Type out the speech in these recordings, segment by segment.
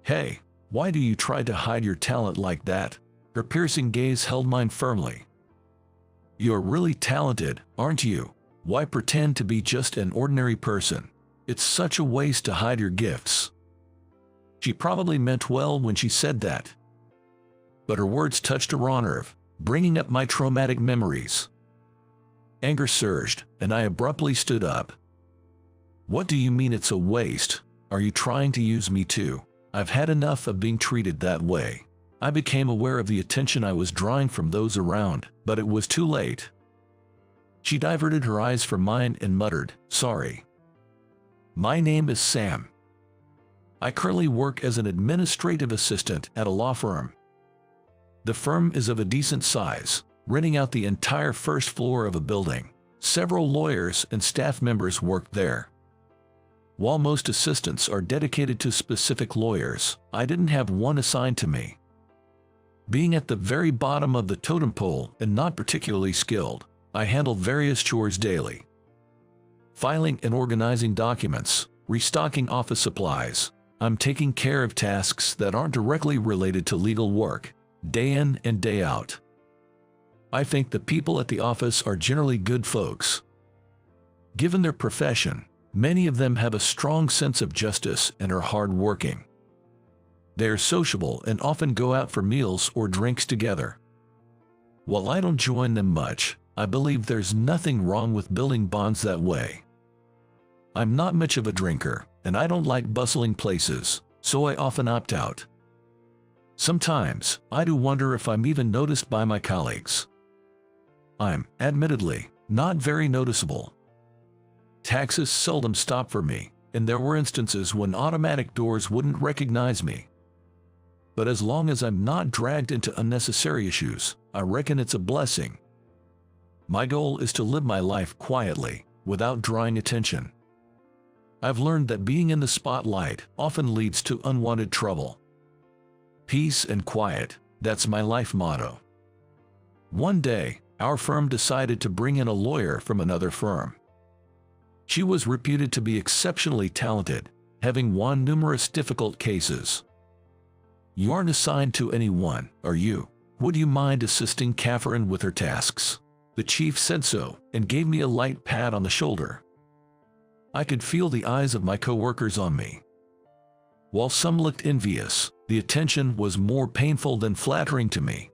Hey, why do you try to hide your talent like that? Her piercing gaze held mine firmly. You're really talented, aren't you? Why pretend to be just an ordinary person? It's such a waste to hide your gifts. She probably meant well when she said that. But her words touched a raw nerve, bringing up my traumatic memories. Anger surged, and I abruptly stood up. What do you mean it's a waste? Are you trying to use me too? I've had enough of being treated that way. I became aware of the attention I was drawing from those around, but it was too late. She diverted her eyes from mine and muttered, "Sorry. My name is Sam. I currently work as an administrative assistant at a law firm. The firm is of a decent size, renting out the entire first floor of a building. Several lawyers and staff members work there. While most assistants are dedicated to specific lawyers, I didn't have one assigned to me. Being at the very bottom of the totem pole and not particularly skilled, I handle various chores daily. Filing and organizing documents, restocking office supplies. I'm taking care of tasks that aren't directly related to legal work, day in and day out. I think the people at the office are generally good folks. Given their profession, many of them have a strong sense of justice and are hard-working. They are sociable and often go out for meals or drinks together. While I don't join them much, I believe there's nothing wrong with building bonds that way. I'm not much of a drinker, and I don't like bustling places, so I often opt out. Sometimes, I do wonder if I'm even noticed by my colleagues. I'm, admittedly, not very noticeable. Taxis seldom stop for me, and there were instances when automatic doors wouldn't recognize me. But as long as I'm not dragged into unnecessary issues, I reckon it's a blessing. My goal is to live my life quietly, without drawing attention. I've learned that being in the spotlight often leads to unwanted trouble. Peace and quiet, that's my life motto. One day, our firm decided to bring in a lawyer from another firm. She was reputed to be exceptionally talented, having won numerous difficult cases. You aren't assigned to anyone, are you? Would you mind assisting Catherine with her tasks? The chief said so, and gave me a light pat on the shoulder. I could feel the eyes of my co-workers on me. While some looked envious, the attention was more painful than flattering to me.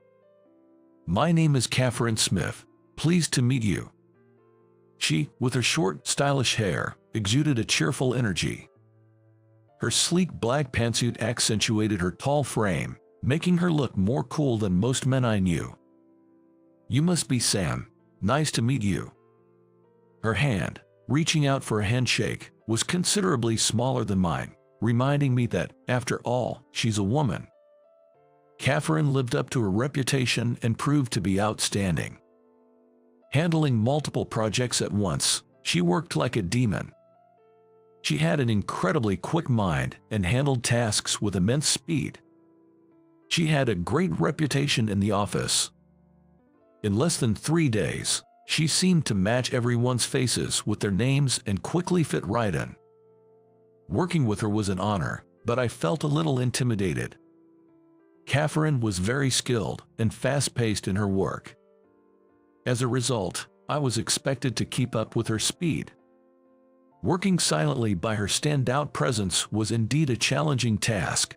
My name is Catherine Smith. Pleased to meet you. She, with her short, stylish hair, exuded a cheerful energy. Her sleek black pantsuit accentuated her tall frame, making her look more cool than most men I knew. You must be Sam. Nice to meet you. Her hand, reaching out for a handshake, was considerably smaller than mine, reminding me that, after all, she's a woman. Catherine lived up to her reputation and proved to be outstanding. Handling multiple projects at once, she worked like a demon. She had an incredibly quick mind and handled tasks with immense speed. She had a great reputation in the office. In less than 3 days, she seemed to match everyone's faces with their names and quickly fit right in. Working with her was an honor, but I felt a little intimidated. Catherine was very skilled and fast-paced in her work. As a result, I was expected to keep up with her speed. Working silently by her standout presence was indeed a challenging task.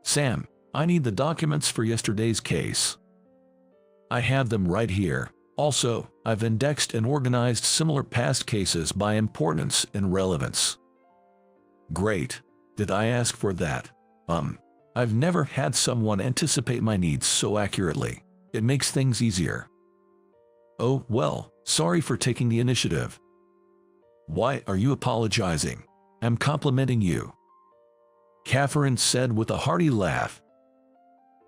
Sam, I need the documents for yesterday's case. I have them right here. Also, I've indexed and organized similar past cases by importance and relevance. Great. Did I ask for that? I've never had someone anticipate my needs so accurately. It makes things easier. Oh, well, sorry for taking the initiative. Why are you apologizing? I'm complimenting you. Catherine said with a hearty laugh.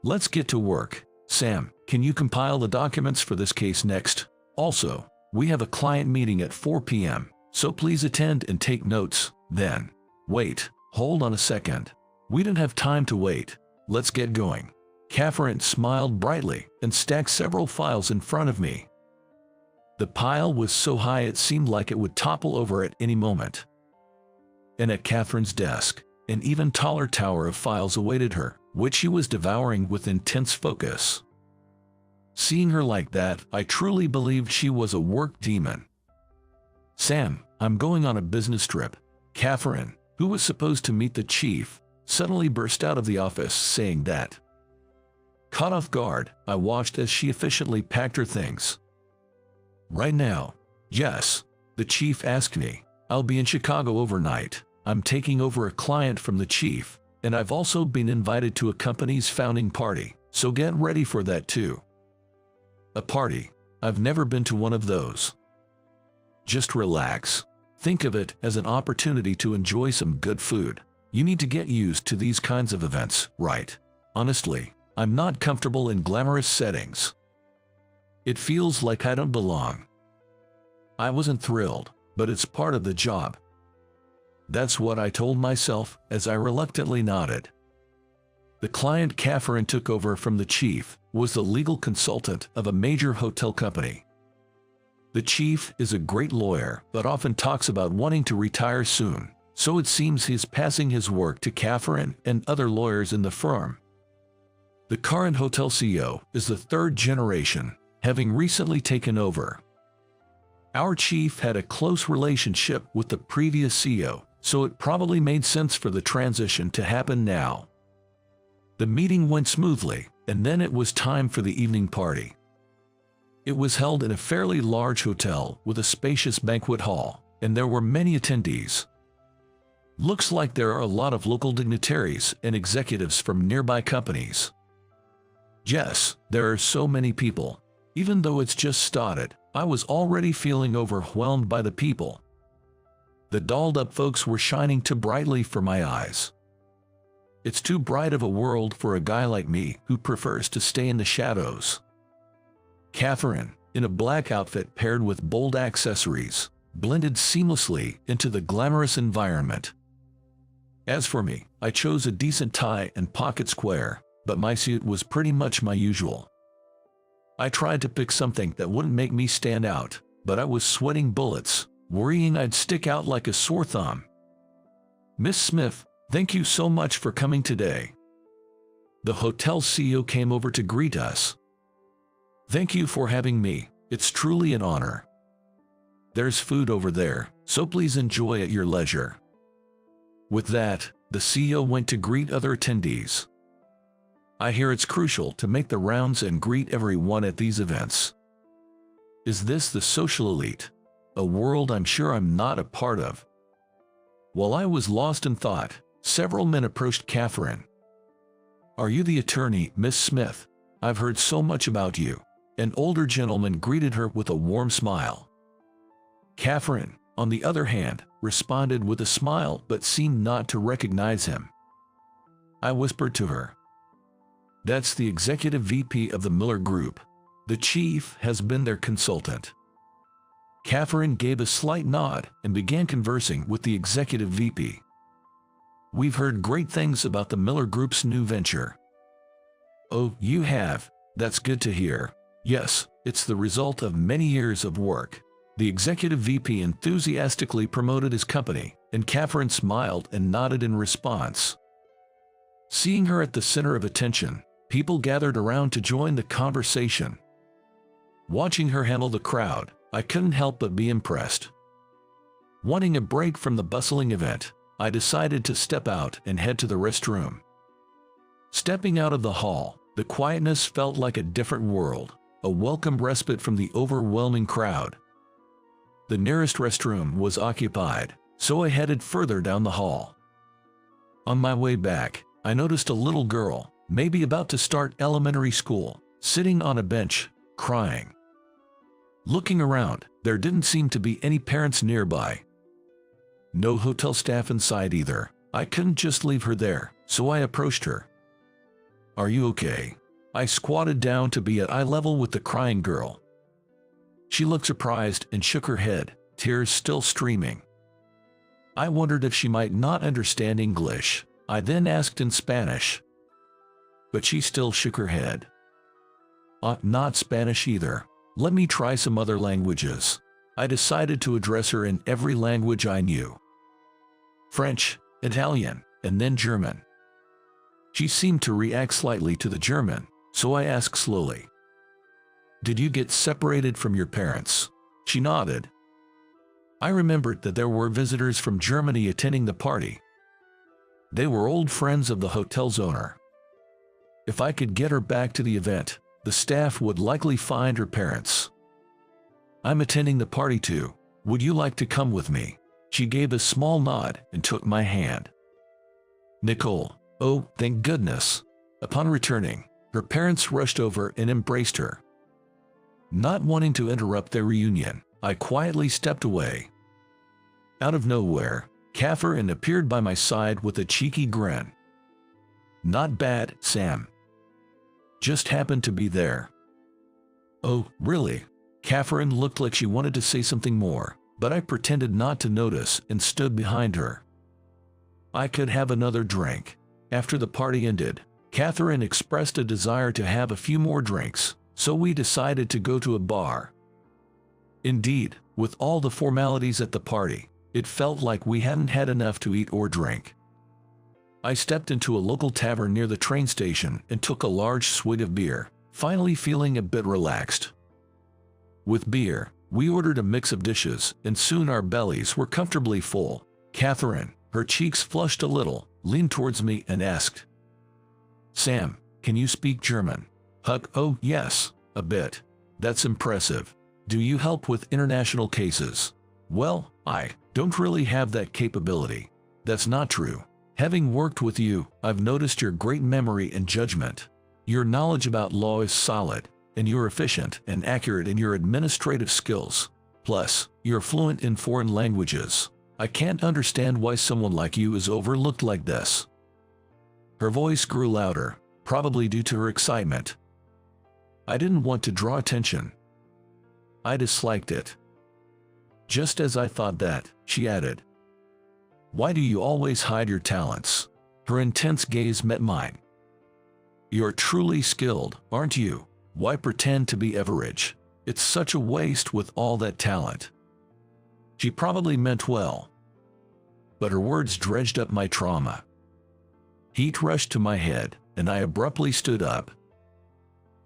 Let's get to work. Sam, can you compile the documents for this case next? Also, we have a client meeting at 4 p.m., so please attend and take notes, then. Wait, hold on a second. We don't have time to wait. Let's get going. Catherine smiled brightly and stacked several files in front of me. The pile was so high it seemed like it would topple over at any moment. And at Catherine's desk, An even taller tower of files awaited her, which she was devouring with intense focus. Seeing her like that, I truly believed she was a work demon. "Sam, I'm going on a business trip." Catherine, who was supposed to meet the chief, suddenly burst out of the office saying that. Caught off guard, I watched as she efficiently packed her things. "Right now?" "Yes." The chief asked me. "I'll be in Chicago overnight. I'm taking over a client from the chief, and I've also been invited to a company's founding party, so get ready for that too." "A party? I've never been to one of those." "Just relax. Think of it as an opportunity to enjoy some good food. You need to get used to these kinds of events, right? Honestly, I'm not comfortable in glamorous settings. It feels like I don't belong." I wasn't thrilled, but it's part of the job. That's what I told myself as I reluctantly nodded. The client Catherine took over from the chief was the legal consultant of a major hotel company. The chief is a great lawyer, but often talks about wanting to retire soon, so it seems he's passing his work to Catherine and other lawyers in the firm. The current hotel CEO is the third generation, having recently taken over. Our chief had a close relationship with the previous CEO, so it probably made sense for the transition to happen now. The meeting went smoothly, and then it was time for the evening party. It was held in a fairly large hotel with a spacious banquet hall, and there were many attendees. Looks like there are a lot of local dignitaries and executives from nearby companies. Yes, there are so many people. Even though it's just started, I was already feeling overwhelmed by the people. The dolled-up folks were shining too brightly for my eyes. It's too bright of a world for a guy like me who prefers to stay in the shadows. Catherine, in a black outfit paired with bold accessories, blended seamlessly into the glamorous environment. As for me, I chose a decent tie and pocket square, but my suit was pretty much my usual. I tried to pick something that wouldn't make me stand out, but I was sweating bullets, worrying I'd stick out like a sore thumb. "Miss Smith, thank you so much for coming today." The hotel CEO came over to greet us. "Thank you for having me. It's truly an honor. There's food over there, so please enjoy at your leisure." With that, the CEO went to greet other attendees. I hear it's crucial to make the rounds and greet everyone at these events. Is this the social elite? A world I'm sure I'm not a part of. While I was lost in thought, several men approached Catherine. "Are you the attorney, Miss Smith? I've heard so much about you." An older gentleman greeted her with a warm smile. Catherine, on the other hand, responded with a smile but seemed not to recognize him. I whispered to her, "That's the executive VP of the Miller Group. The chief has been their consultant." Catherine gave a slight nod and began conversing with the executive VP. "We've heard great things about the Miller Group's new venture." "Oh, you have? That's good to hear. Yes, it's the result of many years of work." The executive VP enthusiastically promoted his company, and Catherine smiled and nodded in response. Seeing her at the center of attention, people gathered around to join the conversation. Watching her handle the crowd, I couldn't help but be impressed. Wanting a break from the bustling event, I decided to step out and head to the restroom. Stepping out of the hall, the quietness felt like a different world, a welcome respite from the overwhelming crowd. The nearest restroom was occupied, so I headed further down the hall. On my way back, I noticed a little girl, maybe about to start elementary school, sitting on a bench, crying. Looking around, there didn't seem to be any parents nearby. No hotel staff in sight either. I couldn't just leave her there, so I approached her. "Are you okay?" I squatted down to be at eye level with the crying girl. She looked surprised and shook her head, tears still streaming. I wondered if she might not understand English. I then asked in Spanish. But she still shook her head. Not Spanish either. Let me try some other languages." I decided to address her in every language I knew. French, Italian, and then German. She seemed to react slightly to the German, so I asked slowly, "Did you get separated from your parents?" She nodded. I remembered that there were visitors from Germany attending the party. They were old friends of the hotel's owner. If I could get her back to the event, the staff would likely find her parents. "I'm attending the party too. Would you like to come with me?" She gave a small nod and took my hand. Nicole, oh, thank goodness. Upon returning, her parents rushed over and embraced her. Not wanting to interrupt their reunion, I quietly stepped away. Out of nowhere, Catherine appeared by my side with a cheeky grin. "Not bad, Sam. Just happened to be there." "Oh, really?" Catherine looked like she wanted to say something more, but I pretended not to notice and stood behind her. I could have another drink. After the party ended, Catherine expressed a desire to have a few more drinks, so we decided to go to a bar. Indeed, with all the formalities at the party, it felt like we hadn't had enough to eat or drink. I stepped into a local tavern near the train station and took a large swig of beer, finally feeling a bit relaxed. With beer, we ordered a mix of dishes, and soon our bellies were comfortably full. Catherine, her cheeks flushed a little, leaned towards me and asked, "Sam, can you speak German?" Huck, oh yes, a bit. That's impressive. Do you help with international cases? Well, I don't really have that capability. That's not true. Having worked with you, I've noticed your great memory and judgment. Your knowledge about law is solid, and you're efficient and accurate in your administrative skills. Plus, you're fluent in foreign languages. I can't understand why someone like you is overlooked like this. Her voice grew louder, probably due to her excitement. I didn't want to draw attention. I disliked it. Just as I thought that, she added, "Why do you always hide your talents?" Her intense gaze met mine. "You're truly skilled, aren't you? Why pretend to be average? It's such a waste with all that talent." She probably meant well, but her words dredged up my trauma. Heat rushed to my head, and I abruptly stood up.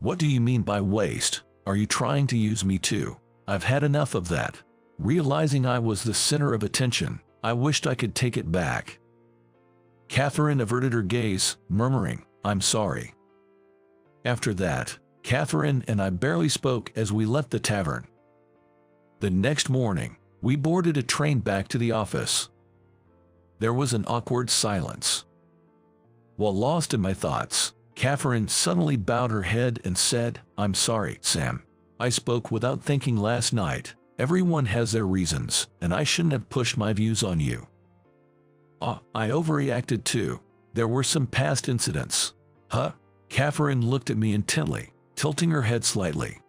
"What do you mean by waste? Are you trying to use me too? I've had enough of that." Realizing I was the center of attention, I wished I could take it back. Catherine averted her gaze, murmuring, "I'm sorry." After that, Catherine and I barely spoke as we left the tavern. The next morning, we boarded a train back to the office. There was an awkward silence. While lost in my thoughts, Catherine suddenly bowed her head and said, "I'm sorry, Sam. I spoke without thinking last night. Everyone has their reasons, and I shouldn't have pushed my views on you. I overreacted too. There were some past incidents." Huh? Catherine looked at me intently, tilting her head slightly.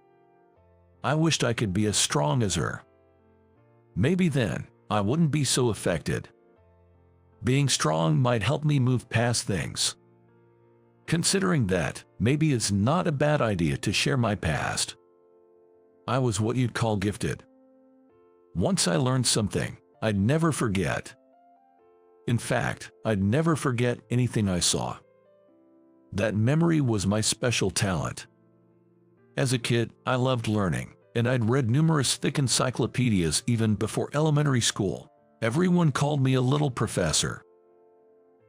I wished I could be as strong as her. Maybe then, I wouldn't be so affected. Being strong might help me move past things. Considering that, maybe it's not a bad idea to share my past. I was what you'd call gifted. Once I learned something, I'd never forget. In fact, I'd never forget anything I saw. That memory was my special talent. As a kid, I loved learning, and I'd read numerous thick encyclopedias even before elementary school. Everyone called me a little professor.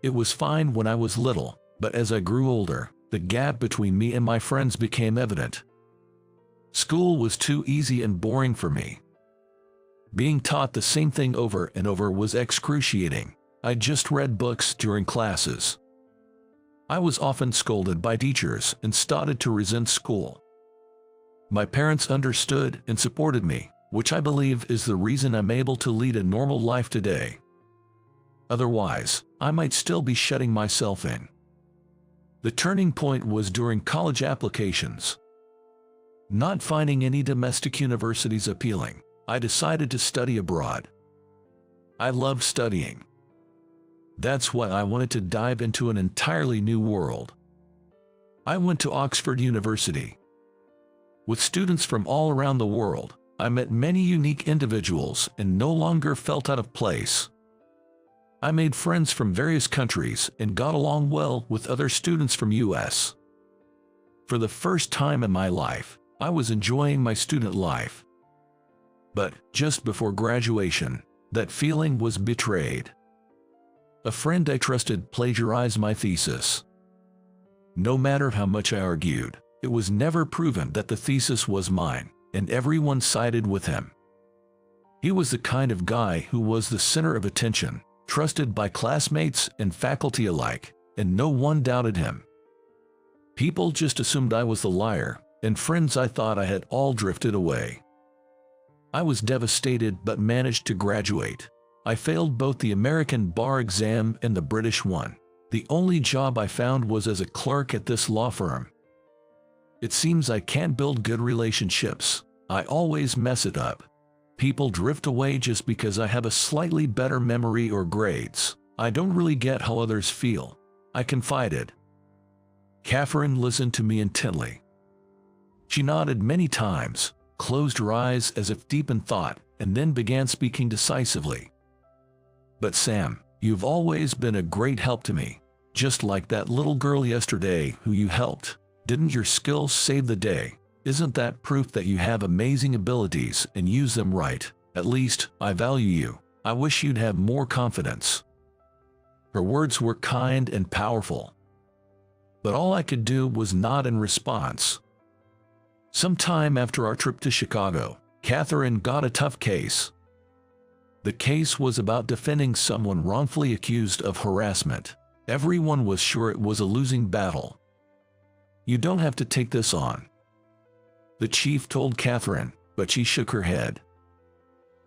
It was fine when I was little, but as I grew older, the gap between me and my friends became evident. School was too easy and boring for me. Being taught the same thing over and over was excruciating. I just read books during classes. I was often scolded by teachers and started to resent school. My parents understood and supported me, which I believe is the reason I'm able to lead a normal life today. Otherwise, I might still be shutting myself in. The turning point was during college applications. Not finding any domestic universities appealing, I decided to study abroad. I loved studying. That's why I wanted to dive into an entirely new world. I went to Oxford University. With students from all around the world, I met many unique individuals and no longer felt out of place. I made friends from various countries and got along well with other students from US. For the first time in my life, I was enjoying my student life. But just before graduation, that feeling was betrayed. A friend I trusted plagiarized my thesis. No matter how much I argued, it was never proven that the thesis was mine, and everyone sided with him. He was the kind of guy who was the center of attention, trusted by classmates and faculty alike, and no one doubted him. People just assumed I was the liar, and friends I thought I had all drifted away. I was devastated but managed to graduate. I failed both the American bar exam and the British one. The only job I found was as a clerk at this law firm. It seems I can't build good relationships. I always mess it up. People drift away just because I have a slightly better memory or grades. I don't really get how others feel. I confided. Catherine listened to me intently. She nodded many times, closed her eyes as if deep in thought, and then began speaking decisively. But Sam, you've always been a great help to me. Just like that little girl yesterday who you helped. Didn't your skills save the day? Isn't that proof that you have amazing abilities and use them right? At least, I value you. I wish you'd have more confidence. Her words were kind and powerful. But all I could do was nod in response. Sometime after our trip to Chicago, Catherine got a tough case. The case was about defending someone wrongfully accused of harassment. Everyone was sure it was a losing battle. You don't have to take this on, the chief told Catherine, but she shook her head.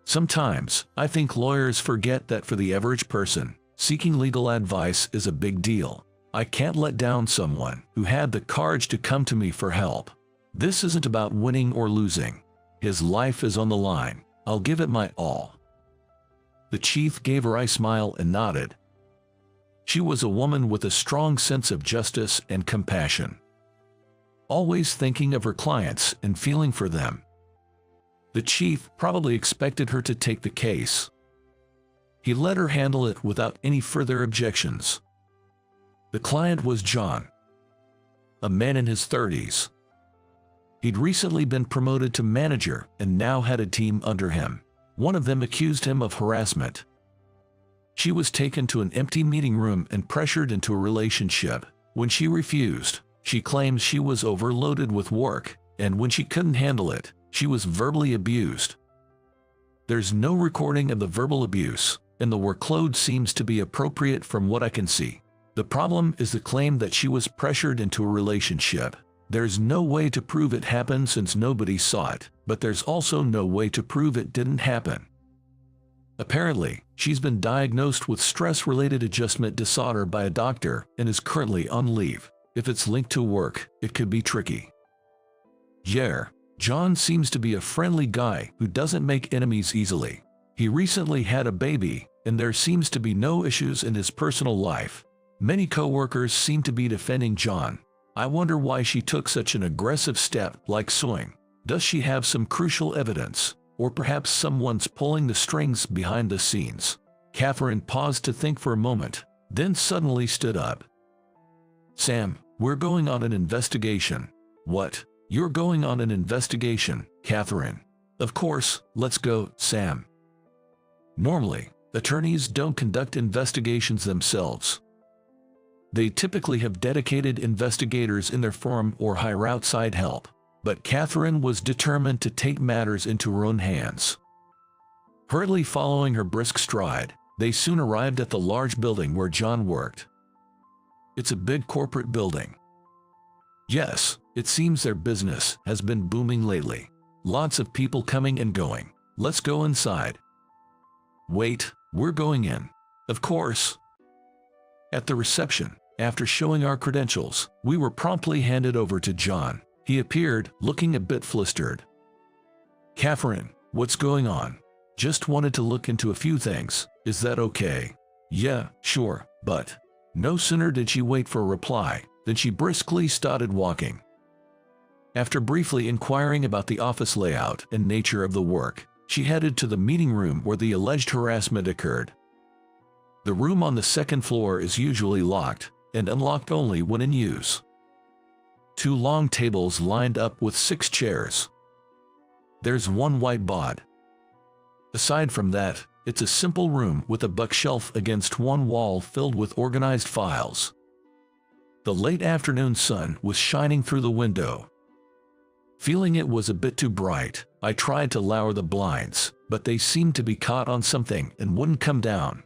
Sometimes, I think lawyers forget that for the average person, seeking legal advice is a big deal. I can't let down someone who had the courage to come to me for help. This isn't about winning or losing. His life is on the line. I'll give it my all. The chief gave her a smile and nodded. She was a woman with a strong sense of justice and compassion. Always thinking of her clients and feeling for them. The chief probably expected her to take the case. He let her handle it without any further objections. The client was John, a man in his 30s. He'd recently been promoted to manager and now had a team under him. One of them accused him of harassment. She was taken to an empty meeting room and pressured into a relationship. When she refused, she claims she was overloaded with work, and when she couldn't handle it, she was verbally abused. There's no recording of the verbal abuse, and the workload seems to be appropriate from what I can see. The problem is the claim that she was pressured into a relationship. There's no way to prove it happened since nobody saw it, but there's also no way to prove it didn't happen. Apparently, she's been diagnosed with stress-related adjustment disorder by a doctor and is currently on leave. If it's linked to work, it could be tricky. Yeah, John seems to be a friendly guy who doesn't make enemies easily. He recently had a baby, and there seems to be no issues in his personal life. Many co-workers seem to be defending John. I wonder why she took such an aggressive step like suing. Does she have some crucial evidence, or perhaps someone's pulling the strings behind the scenes? Catherine paused to think for a moment, then suddenly stood up. Sam, we're going on an investigation. What? You're going on an investigation, Catherine? Of course, let's go, Sam. Normally, attorneys don't conduct investigations themselves. They typically have dedicated investigators in their firm or hire outside help. But Catherine was determined to take matters into her own hands. Hurriedly following her brisk stride, they soon arrived at the large building where John worked. It's a big corporate building. Yes, it seems their business has been booming lately. Lots of people coming and going. Let's go inside. Wait, we're going in. Of course. At the reception, after showing our credentials, we were promptly handed over to John. He appeared, looking a bit flustered. Catherine, what's going on? Just wanted to look into a few things. Is that okay? Yeah, sure, but... No sooner did she wait for a reply, than she briskly started walking. After briefly inquiring about the office layout and nature of the work, she headed to the meeting room where the alleged harassment occurred. The room on the second floor is usually locked, and unlocked only when in use. 2 long tables lined up with 6 chairs. There's 1 white bod. Aside from that, it's a simple room with a bookshelf against one wall filled with organized files. The late afternoon sun was shining through the window. Feeling it was a bit too bright, I tried to lower the blinds, but they seemed to be caught on something and wouldn't come down.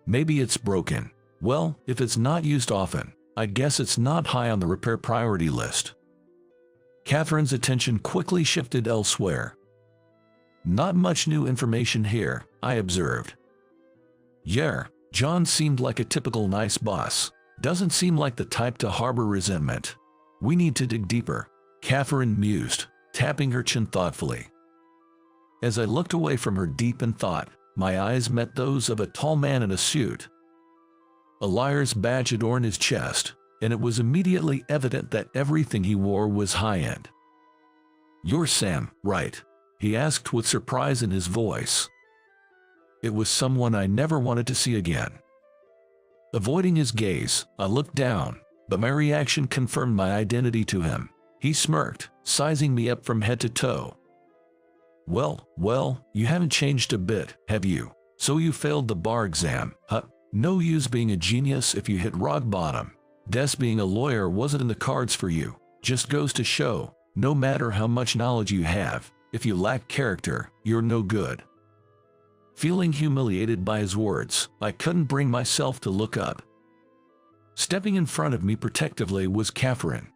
Maybe it's broken. Well, if it's not used often, I guess it's not high on the repair priority list. Catherine's attention quickly shifted elsewhere. Not much new information here, I observed. Yeah, John seemed like a typical nice boss. Doesn't seem like the type to harbor resentment. We need to dig deeper, Catherine mused, tapping her chin thoughtfully. As I looked away from her deep in thought, my eyes met those of a tall man in a suit. A liar's badge adorned his chest, and it was immediately evident that everything he wore was high-end. "You're Sam, right?" he asked with surprise in his voice. It was someone I never wanted to see again. Avoiding his gaze, I looked down, but my reaction confirmed my identity to him. He smirked, sizing me up from head to toe. Well, you haven't changed a bit, have you? So you failed the bar exam, huh? No use being a genius if you hit rock bottom. Guess being a lawyer wasn't in the cards for you. Just goes to show, no matter how much knowledge you have, if you lack character, you're no good. Feeling humiliated by his words, I couldn't bring myself to look up. Stepping in front of me protectively was Catherine.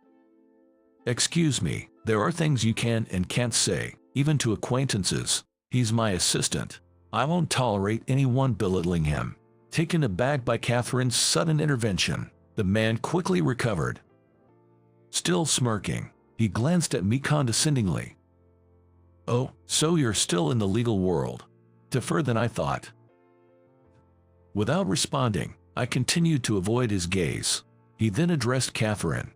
"Excuse me, there are things you can and can't say, even to acquaintances. He's my assistant. I won't tolerate anyone belittling him." Taken aback by Catherine's sudden intervention, the man quickly recovered. Still smirking, he glanced at me condescendingly. "Oh, so you're still in the legal world. Tougher than I thought." Without responding, I continued to avoid his gaze. He then addressed Catherine.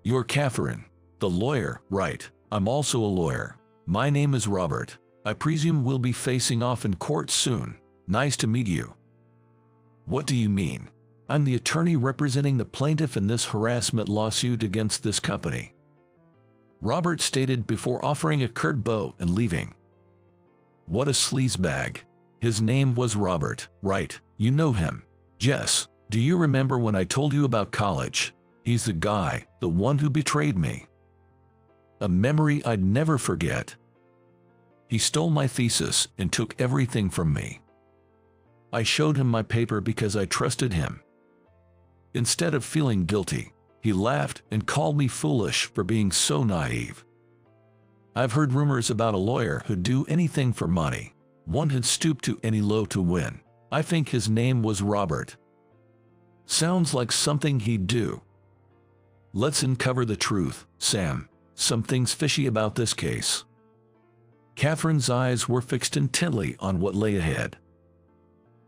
"You're Catherine, the lawyer, right? I'm also a lawyer. My name is Robert. I presume we'll be facing off in court soon. Nice to meet you." "What do you mean? I'm the attorney representing the plaintiff in this harassment lawsuit against this company," Robert stated before offering a curt bow and leaving. What a sleazebag. His name was Robert, right? You know him. Jess, do you remember when I told you about college? He's the guy, the one who betrayed me. A memory I'd never forget. He stole my thesis and took everything from me. I showed him my paper because I trusted him. Instead of feeling guilty, he laughed and called me foolish for being so naive. I've heard rumors about a lawyer who'd do anything for money. One who'd stoop to any low to win. I think his name was Robert. Sounds like something he'd do. Let's uncover the truth, Sam. Something's fishy about this case. Catherine's eyes were fixed intently on what lay ahead.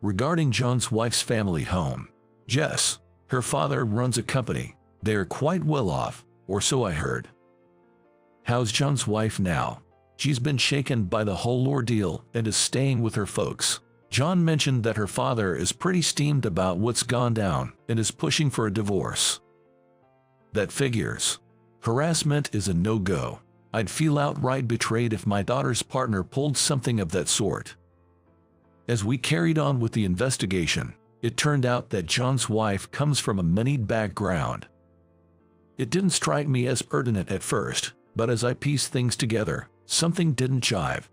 Regarding John's wife's family home, Jess, her father runs a company. They're quite well off, or so I heard. How's John's wife now? She's been shaken by the whole ordeal and is staying with her folks. John mentioned that her father is pretty steamed about what's gone down and is pushing for a divorce. That figures. Harassment is a no-go. I'd feel outright betrayed if my daughter's partner pulled something of that sort. As we carried on with the investigation, it turned out that John's wife comes from a moneyed background. It didn't strike me as pertinent at first, but as I pieced things together, something didn't jive.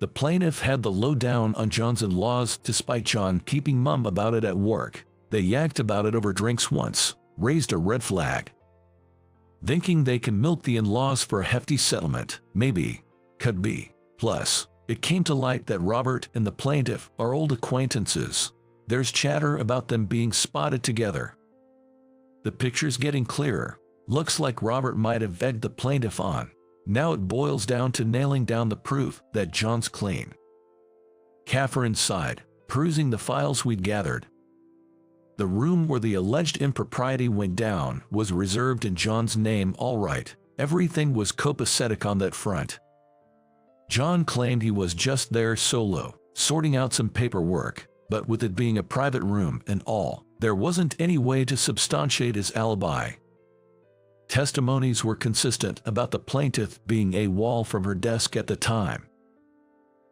The plaintiff had the lowdown on John's in-laws despite John keeping mum about it at work. They yacked about it over drinks once, raised a red flag. Thinking they can milk the in-laws for a hefty settlement, maybe, could be. Plus, it came to light that Robert and the plaintiff are old acquaintances. There's chatter about them being spotted together. The picture's getting clearer. Looks like Robert might have egged the plaintiff on. Now it boils down to nailing down the proof that John's clean. Catherine sighed, perusing the files we'd gathered. The room where the alleged impropriety went down was reserved in John's name, all right. Everything was copacetic on that front. John claimed he was just there solo, sorting out some paperwork. but with it being a private room and all, there wasn't any way to substantiate his alibi. Testimonies were consistent about the plaintiff being AWOL from her desk at the time.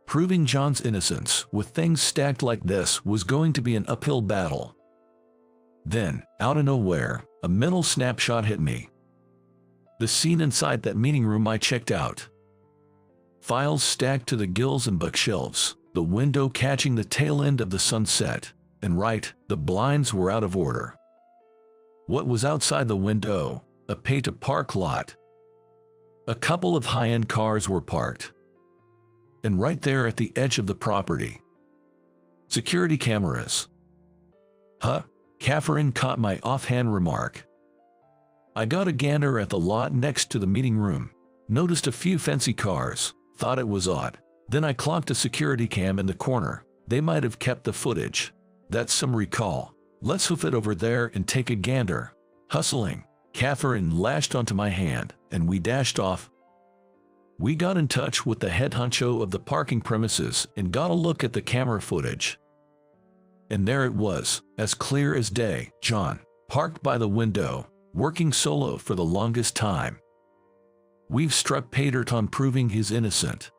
Proving John's innocence with things stacked like this was going to be an uphill battle. Then, out of nowhere, a mental snapshot hit me. The scene inside that meeting room I checked out. Files stacked to the gills and bookshelves, the window catching the tail end of the sunset, and the blinds were out of order. What was outside the window? A pay-to-park lot. A couple of high-end cars were parked. And right there at the edge of the property, security cameras. Huh? Catherine caught my offhand remark. I got a gander at the lot next to the meeting room, noticed a few fancy cars, thought it was odd. Then I clocked a security cam in the corner. They might have kept the footage. That's some recall. Let's hoof it over there and take a gander. Hustling, Catherine lashed onto my hand, and we dashed off. We got in touch with the head honcho of the parking premises and got a look at the camera footage. And there it was, as clear as day. John, parked by the window, working solo for the longest time. We've struck pay dirt on proving he's innocent.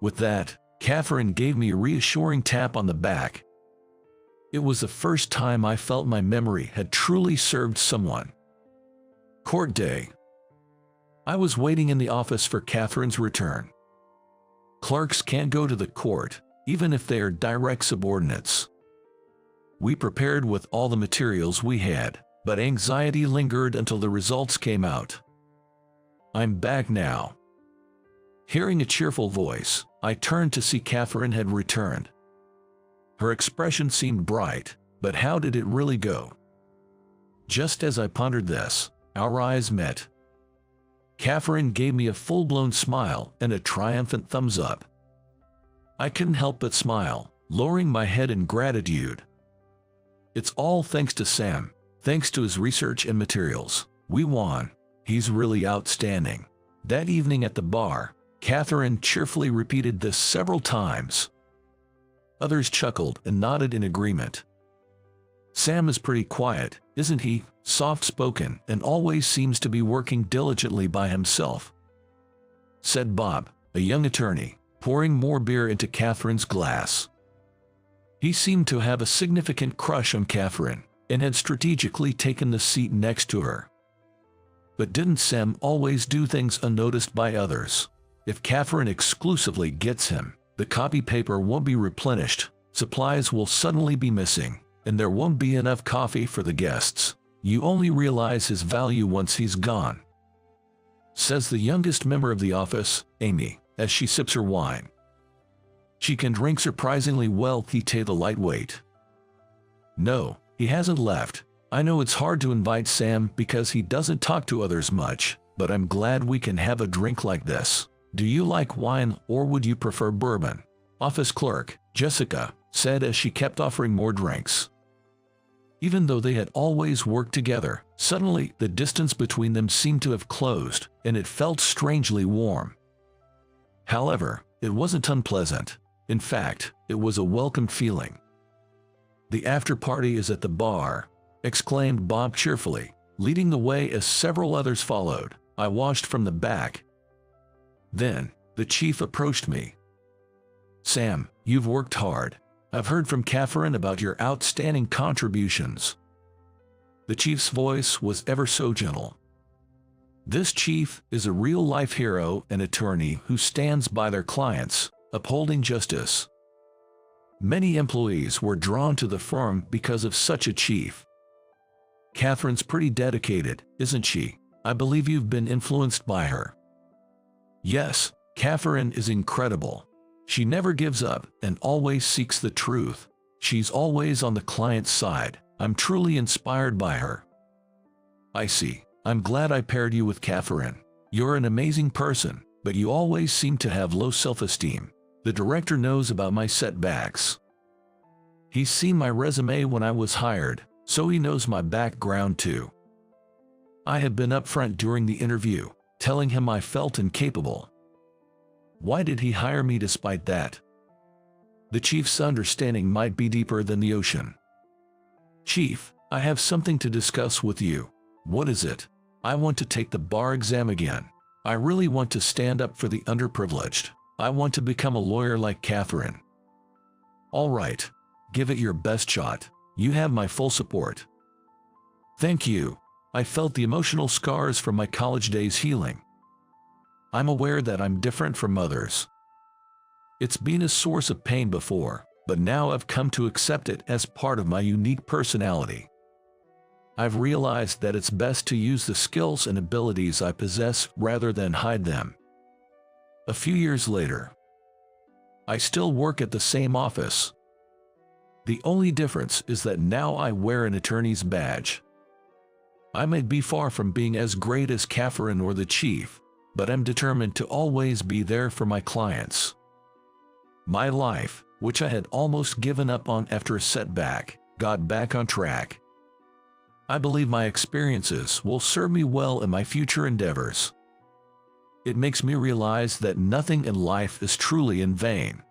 With that, Catherine gave me a reassuring tap on the back. It was the first time I felt my memory had truly served someone. Court day. I was waiting in the office for Catherine's return. Clerks can't go to the court, even if they are direct subordinates. We prepared with all the materials we had, but anxiety lingered until the results came out. I'm back now. Hearing a cheerful voice, I turned to see Catherine had returned. Her expression seemed bright, but how did it really go? Just as I pondered this, our eyes met. Catherine gave me a full-blown smile and a triumphant thumbs up. I couldn't help but smile, lowering my head in gratitude. It's all thanks to Sam, thanks to his research and materials. We won. He's really outstanding. That evening at the bar, Catherine cheerfully repeated this several times. Others chuckled and nodded in agreement. Sam is pretty quiet, isn't he? Soft-spoken and always seems to be working diligently by himself, said Bob, a young attorney, pouring more beer into Catherine's glass. He seemed to have a significant crush on Catherine and had strategically taken the seat next to her. But didn't Sam always do things unnoticed by others? If Catherine exclusively gets him, the copy paper won't be replenished, supplies will suddenly be missing, and there won't be enough coffee for the guests. You only realize his value once he's gone, says the youngest member of the office, Amy, as she sips her wine. She can drink surprisingly well, Thete the lightweight. No, he hasn't left. I know it's hard to invite Sam because he doesn't talk to others much, but I'm glad we can have a drink like this. Do you like wine or would you prefer bourbon? Office clerk, Jessica, said as she kept offering more drinks. Even though they had always worked together, suddenly the distance between them seemed to have closed, and it felt strangely warm. However, it wasn't unpleasant. In fact, it was a welcome feeling. The after-party is at the bar, exclaimed Bob cheerfully, leading the way as several others followed. I watched from the back. Then, the chief approached me. Sam, you've worked hard. I've heard from Catherine about your outstanding contributions. The chief's voice was ever so gentle. This chief is a real-life hero and attorney who stands by their clients, upholding justice. Many employees were drawn to the firm because of such a chief. Catherine's pretty dedicated, isn't she? I believe you've been influenced by her. Yes, Catherine is incredible. She never gives up and always seeks the truth. She's always on the client's side. I'm truly inspired by her. I see. I'm glad I paired you with Catherine. You're an amazing person, but you always seem to have low self-esteem. The director knows about my setbacks. He's seen my resume when I was hired, so he knows my background too. I have been upfront during the interview, telling him I felt incapable. Why did he hire me despite that? The chief's understanding might be deeper than the ocean. Chief, I have something to discuss with you. What is it? I want to take the bar exam again. I really want to stand up for the underprivileged. I want to become a lawyer like Catherine. All right. Give it your best shot. You have my full support. Thank you. I felt the emotional scars from my college days healing. I'm aware that I'm different from others. It's been a source of pain before, but now I've come to accept it as part of my unique personality. I've realized that it's best to use the skills and abilities I possess rather than hide them. A few years later, I still work at the same office. The only difference is that now I wear an attorney's badge. I may be far from being as great as Catherine or the chief, but I'm determined to always be there for my clients. My life, which I had almost given up on after a setback, got back on track. I believe my experiences will serve me well in my future endeavors. It makes me realize that nothing in life is truly in vain.